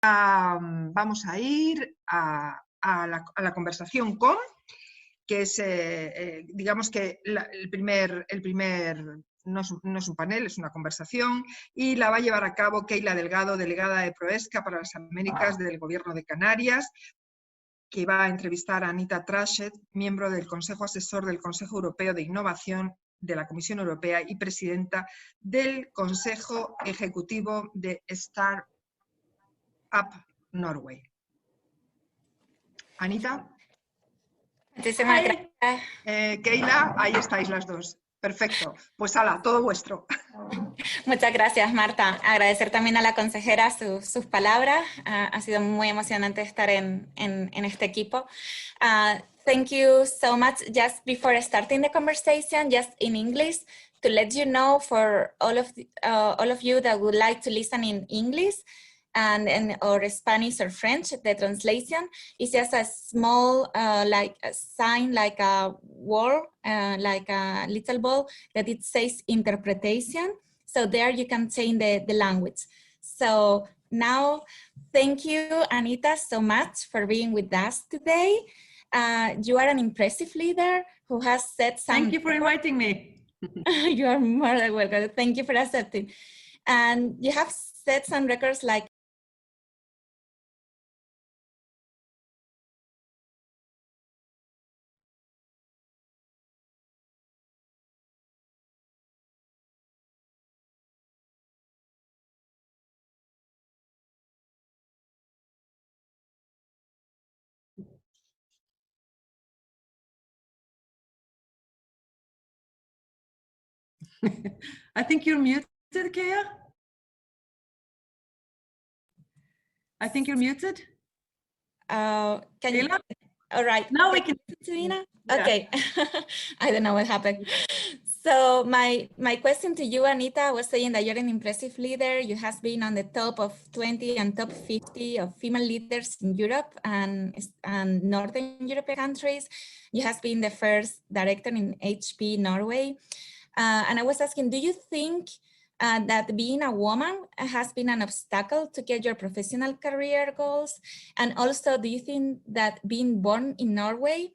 Vamos a ir a la conversación con, que es, digamos que el primer no es un panel, es una conversación, y la va a llevar a cabo Queila Delgado, delegada de PROEXCA para las Américas del Gobierno de Canarias, que va a entrevistar a Anita Traaseth, miembro del Consejo Asesor del Consejo Europeo de Innovación de la Comisión Europea y presidenta del Consejo Ejecutivo de Startup Norway. Anita. Muchísimas gracias. Queila, ahí estáis las dos. Perfecto. Pues hala, todo vuestro. Muchas gracias, Marta. Agradecer también a la consejera sus palabras. Ha sido muy emocionante estar en este equipo. Thank you so much. Just before starting the conversation, just in English, to let you know for all of you that would like to listen in English, or Spanish or French, the translation is just a small like a sign, like a word, like a little ball that it says interpretation. So there you can change the language. So now, thank you, Anita, so much for being with us today. You are an impressive leader who has said some— Thank you for inviting me. You are more than welcome. Thank you for accepting. And you have set some records like I think you're muted, Kea. I think you're muted. can you? Kayla? All right. Now we can. Tina? Yeah. Okay. I don't know what happened. So my question to you, Anita, was saying that you're an impressive leader. You have been on the top of 20 and top 50 of female leaders in Europe and Northern European countries. You have been the first director in HP Norway. And I was asking, do you think that being a woman has been an obstacle to get your professional career goals? And also, do you think that being born in Norway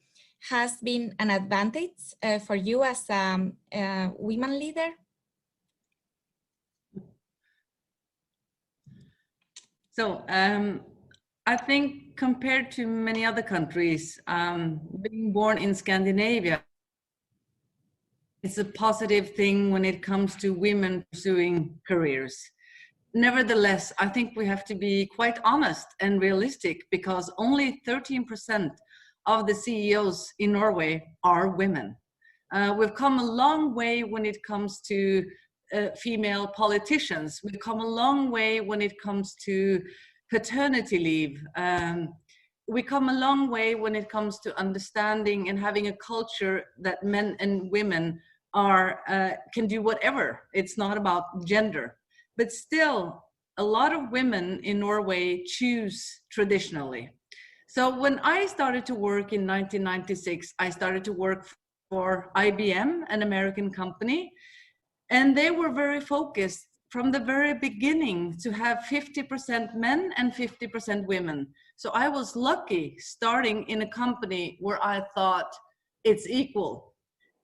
has been an advantage for you as a women leader? So I think compared to many other countries, being born in Scandinavia, it's a positive thing when it comes to women pursuing careers. Nevertheless, I think we have to be quite honest and realistic, because only 13% of the CEOs in Norway are women. We've come a long way when it comes to female politicians. We've come a long way when it comes to paternity leave. We come a long way when it comes to understanding and having a culture that men and women can do whatever. It's not about gender. But still, a lot of women in Norway choose traditionally. So when I started to work in 1996, I started to work for IBM, an American company, and they were very focused from the very beginning to have 50% men and 50% women. So I was lucky starting in a company where I thought it's equal,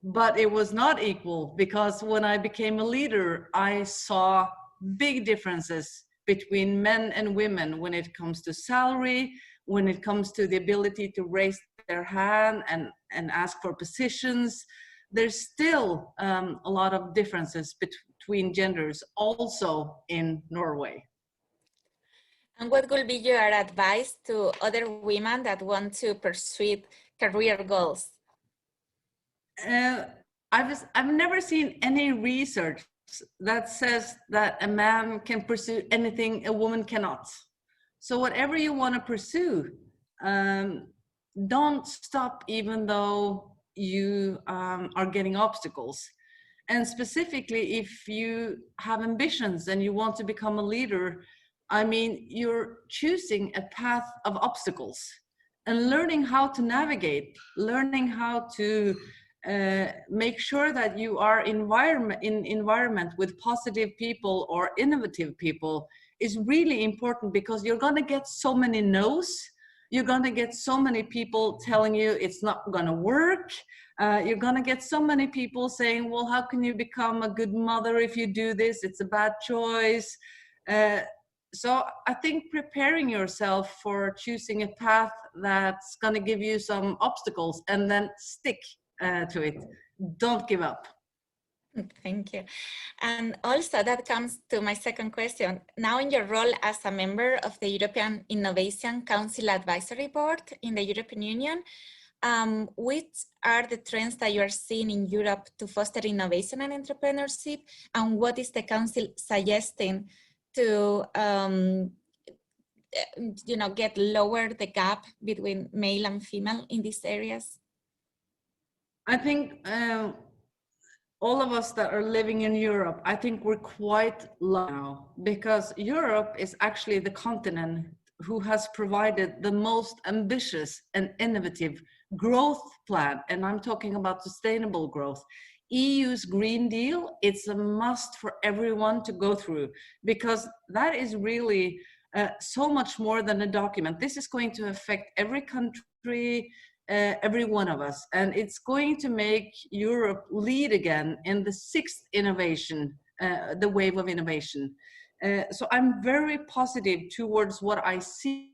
but it was not equal, because when I became a leader, I saw big differences between men and women when it comes to salary, when it comes to the ability to raise their hand and ask for positions. There's still a lot of differences between genders also in Norway. And what would be your advice to other women that want to pursue career goals? I've never seen any research that says that a man can pursue anything a woman cannot. So whatever you want to pursue, don't stop even though you are getting obstacles. And specifically, if you have ambitions and you want to become a leader, I mean, you're choosing a path of obstacles and learning how to navigate, learning how to make sure that you are in environment with positive people or innovative people is really important, because you're going to get so many no's. You're going to get so many people telling you it's not going to work. You're going to get so many people saying, well, how can you become a good mother if you do this? It's a bad choice. So I think preparing yourself for choosing a path that's going to give you some obstacles, and then stick to it. Don't give up. Thank you. And also that comes to my second question. Now in your role as a member of the European Innovation Council Advisory Board in the European Union, which are the trends that you are seeing in Europe to foster innovation and entrepreneurship? And what is the Council suggesting to get lower the gap between male and female in these areas? I think all of us that are living in Europe, I think we're quite lucky now, because Europe is actually the continent who has provided the most ambitious and innovative growth plan. And I'm talking about sustainable growth. EU's Green Deal, it's a must for everyone to go through, because that is really so much more than a document. This is going to affect every country, every one of us, and it's going to make Europe lead again in the sixth innovation, the wave of innovation. So I'm very positive towards what I see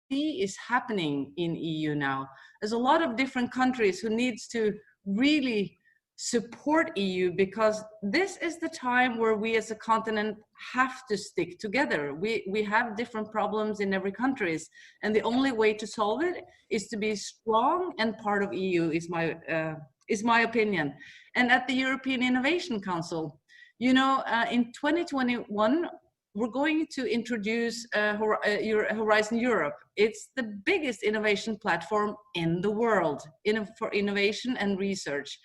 is happening in EU now. There's a lot of different countries who needs to really support EU, because this is the time where we as a continent have to stick together. We have different problems in every country, and the only way to solve it is to be strong and part of EU, is my opinion. And at the European Innovation Council, in 2021, we're going to introduce Horizon Europe. It's the biggest innovation platform in the world for innovation and research.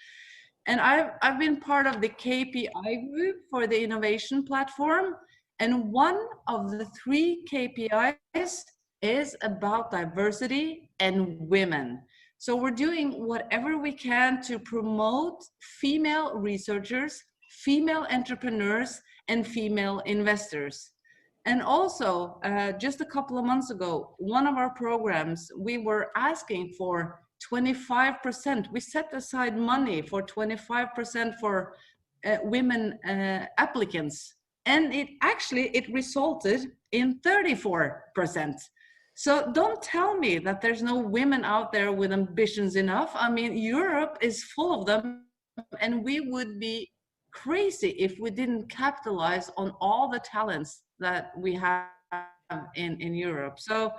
And I've been part of the KPI group for the innovation platform. And one of the 3 KPIs is about diversity and women. So we're doing whatever we can to promote female researchers, female entrepreneurs, and female investors. And also, just a couple of months ago, one of our programs, we were asking for 25%. We set aside money for 25% for women applicants. And it resulted in 34%. So don't tell me that there's no women out there with ambitions enough. I mean, Europe is full of them, and we would be crazy if we didn't capitalize on all the talents that we have in Europe. So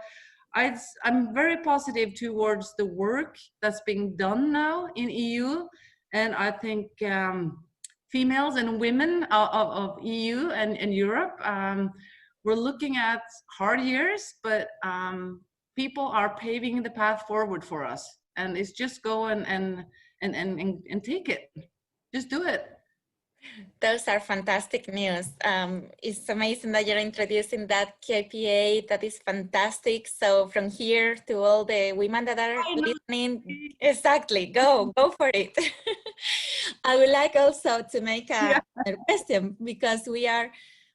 I'm very positive towards the work that's being done now in EU, and I think females and women of EU and Europe, we're looking at hard years, but people are paving the path forward for us, and it's just go and take it, just do it. Those are fantastic news. It's amazing that you're introducing that KPI. That is fantastic. So from here to all the women that are listening, exactly, go for it. I would like also to make a question, because we are,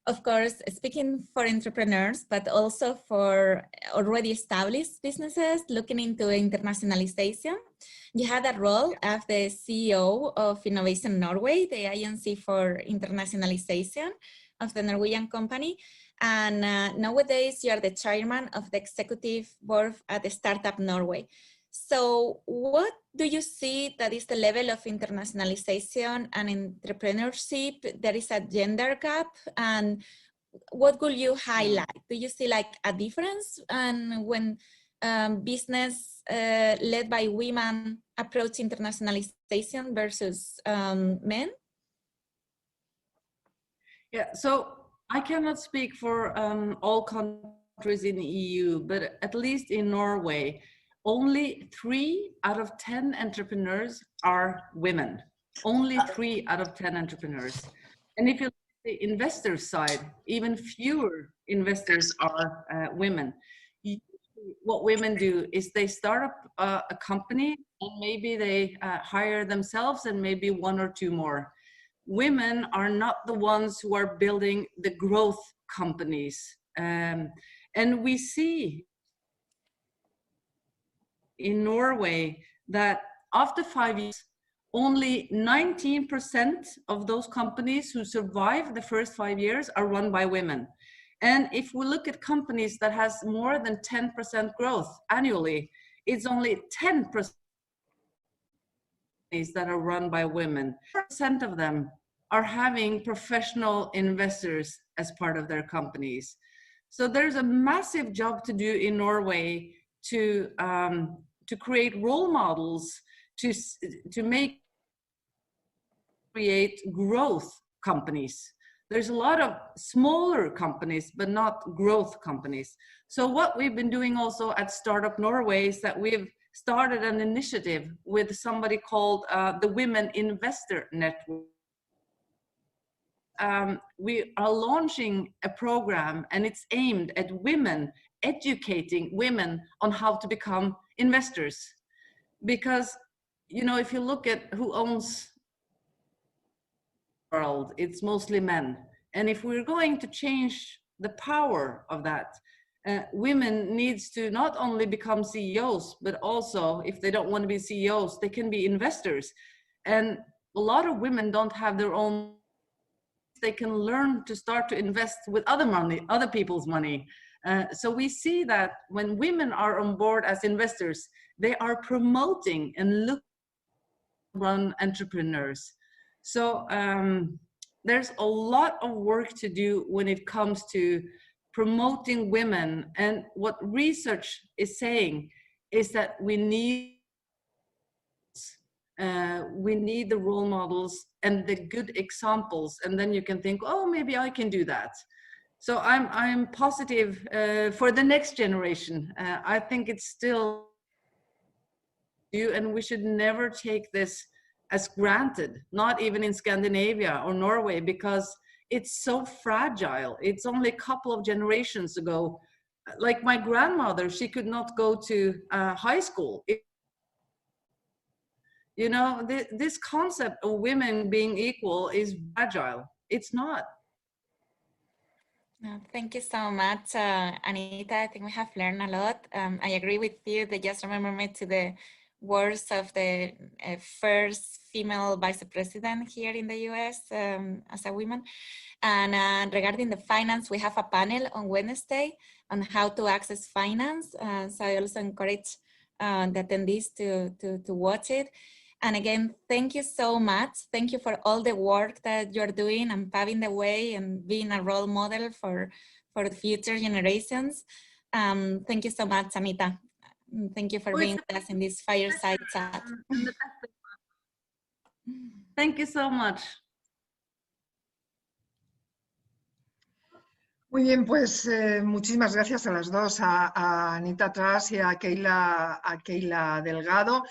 of course, speaking for entrepreneurs, but also for already established businesses looking into internationalization. You had a role as the CEO of Innovation Norway, the agency for internationalization of the Norwegian company. And nowadays you are the chairman of the executive board at the Startup Norway. So what do you see that is the level of internationalization and entrepreneurship? There is a gender gap, and what will you highlight? Do you see like a difference and when business led by women approach internationalization versus men? Yeah, so I cannot speak for all countries in the EU, but at least in Norway, only 3 out of 10 entrepreneurs are women. Only 3 out of 10 entrepreneurs. And if you look at the investor side, even fewer investors are women. What women do is they start up a company, and maybe they hire themselves and maybe 1 or 2 more. Women are not the ones who are building the growth companies. And we see in Norway that after 5 years, only 19% of those companies who survive the first 5 years are run by women. And if we look at companies that has more than 10% growth annually, it's only 10% that are run by women. 4% of them are having professional investors as part of their companies. So there's a massive job to do in Norway to create role models, to create growth companies. There's a lot of smaller companies, but not growth companies. So what we've been doing also at Startup Norway is that we've started an initiative with somebody called the Women Investor Network. We are launching a program, and it's aimed at women, educating women on how to become investors. Because, you know, if you look at who owns the world, it's mostly men. And if we're going to change the power of that, women needs to not only become CEOs, but also, if they don't want to be CEOs, they can be investors. And a lot of women don't have their own. They can learn to start to invest with other money, other people's money. So we see that when women are on board as investors, they are promoting and look to run entrepreneurs. So there's a lot of work to do when it comes to promoting women. And what research is saying is that we need the role models and the good examples, and then you can think, oh, maybe I can do that. So I'm positive for the next generation. I think it's still new, and we should never take this as granted, not even in Scandinavia or Norway, because it's so fragile. It's only a couple of generations ago. Like my grandmother, she could not go to high school. You know, this concept of women being equal is fragile. It's not. Thank you so much, Anita. I think we have learned a lot. I agree with you. They just remember me to the words of the first female vice president here in the US as a woman. And regarding the finance, we have a panel on Wednesday on how to access finance. So I also encourage the attendees to watch it. And again, thank you so much. Thank you for all the work that you're doing and paving the way and being a role model for the future generations. Thank you so much, Anita. Thank you for being with us in this fireside chat. Thank you so much. Muy bien, pues muchísimas gracias a las dos, a Anita Traaseth y a Queila Delgado.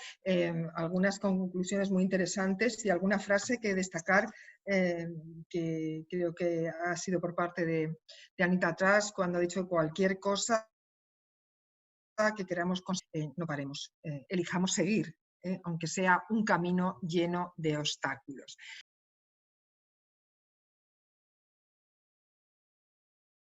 Algunas conclusiones muy interesantes y alguna frase que destacar que creo que ha sido por parte de Anita Traaseth cuando ha dicho cualquier cosa que queramos conseguir, no paremos, elijamos seguir, aunque sea un camino lleno de obstáculos.